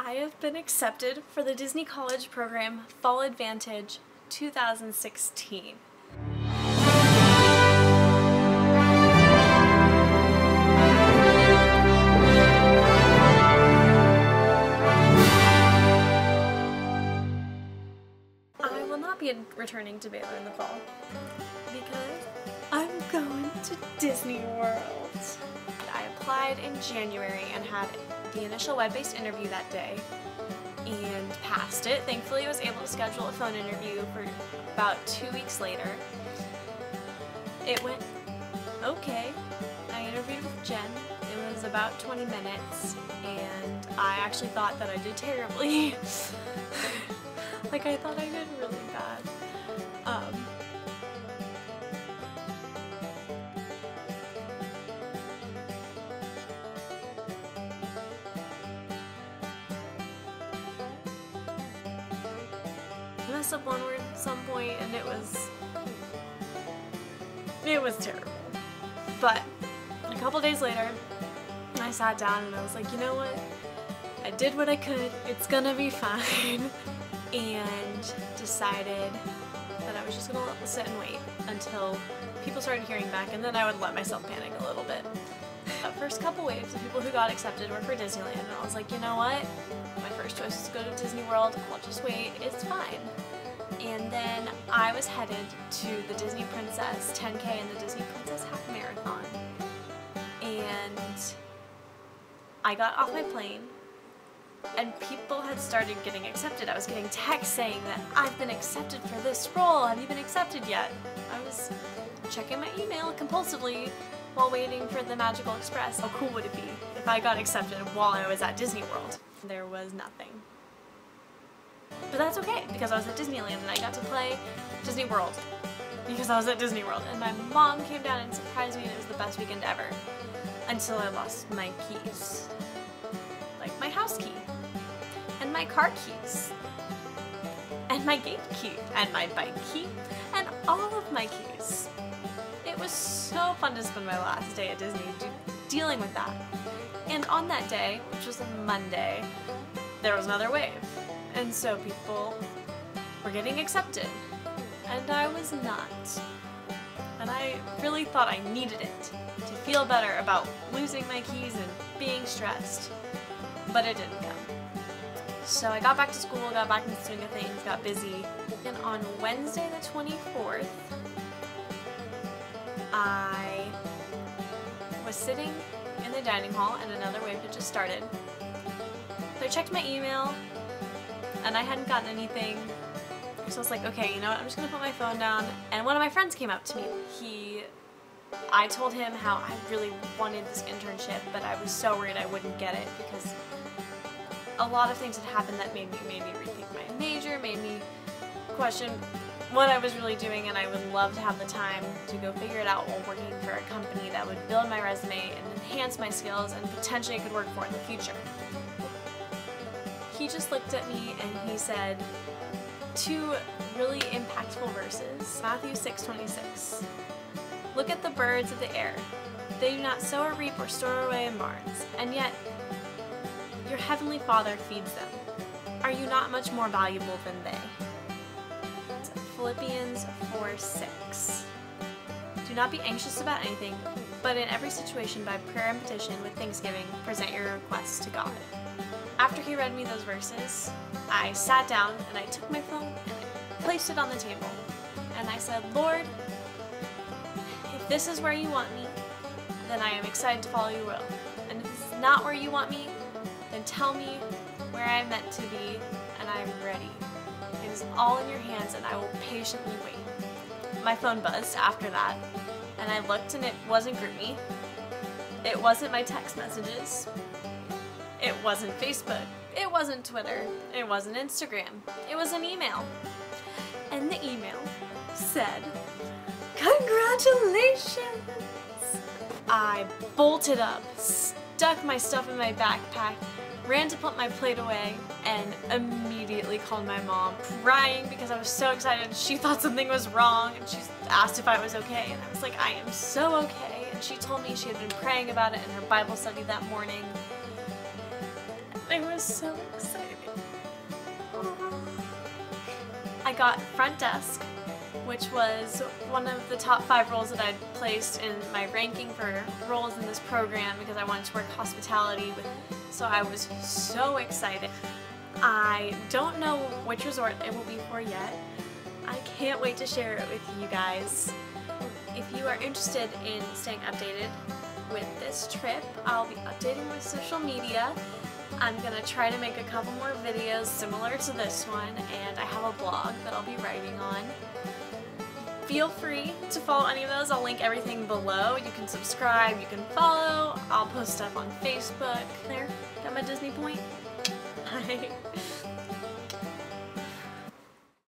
I have been accepted for the Disney College Program Fall Advantage 2016. I will not be returning to Baylor in the fall because I'm going to Disney World. I applied in January and had the initial web-based interview that day and passed it. Thankfully, I was able to schedule a phone interview for about 2 weeks later. It went okay. I interviewed with Jen. It was about 20 minutes and I actually thought that I did terribly. Like, I thought I did really bad. I messed up one word at some point and it was terrible. But a couple days later, I sat down and I was like, you know what? I did what I could. It's gonna be fine. And decided that I was just gonna sit and wait until people started hearing back, and then I would let myself panic a little bit. The first couple waves of people who got accepted were for Disneyland, and I was like, you know what? My first choice is to go to Disney World. I'll just wait. It's fine. And then I was headed to the Disney Princess 10K and the Disney Princess Half Marathon. And I got off my plane, and people had started getting accepted. I was getting texts saying that I've been accepted for this role. Have you been accepted yet? I was checking my email compulsively while waiting for the Magical Express. How cool would it be if I got accepted while I was at Disney World? There was nothing. But that's okay, because I was at Disneyland and I got to play Disney World because I was at Disney World. And my mom came down and surprised me, and it was the best weekend ever. Until I lost my keys. Like my house key, and my car keys, and my gate key, and my bike key, and all of my keys. It was so fun to spend my last day at Disney dealing with that. And on that day, which was a Monday, there was another wave. And so people were getting accepted, and I was not. And I really thought I needed it to feel better about losing my keys and being stressed. But it didn't come. So I got back to school, got back in the swing of things, got busy. And on Wednesday the 24th, I was sitting in the dining hall and another wave had just started. So I checked my email and I hadn't gotten anything. So I was like, okay, you know what, I'm just gonna put my phone down. And one of my friends came up to me. I told him how I really wanted this internship, but I was so worried I wouldn't get it because a lot of things had happened that made me rethink my major, made me question what I was really doing, and I would love to have the time to go figure it out while working for a company that would build my resume and enhance my skills and potentially I could work for in the future. He just looked at me and he said two really impactful verses. Matthew 6:26. Look at the birds of the air. They do not sow or reap or store away in barns, and yet your heavenly Father feeds them. Are you not much more valuable than they? Philippians 4:6. Do not be anxious about anything, but in every situation by prayer and petition with thanksgiving, present your requests to God. After he read me those verses, I sat down and I took my phone and I placed it on the table. And I said, Lord, if this is where you want me, then I am excited to follow your will. And if this is not where you want me, then tell me where I am meant to be, and I am ready. It is all in your hands, and I will patiently wait. My phone buzzed after that, and I looked, and it wasn't GroupMe. It wasn't my text messages. It wasn't Facebook. It wasn't Twitter. It wasn't Instagram. It was an email. And the email said, congratulations! I bolted up, stuck my stuff in my backpack, ran to put my plate away, and immediately called my mom, crying because I was so excited. She thought something was wrong, and she asked if I was okay, and I was like, I am so okay. And she told me she had been praying about it in her Bible study that morning. I was so excited. I got front desk, which was one of the top 5 roles that I'd placed in my ranking for roles in this program because I wanted to work hospitality, so I was so excited. I don't know which resort it will be for yet. I can't wait to share it with you guys. If you are interested in staying updated with this trip, I'll be updating my social media. I'm gonna try to make a couple more videos similar to this one, and I have a blog that I'll be writing on. Feel free to follow any of those. I'll link everything below. You can subscribe, you can follow. I'll post stuff on Facebook. There, got my Disney point. Bye.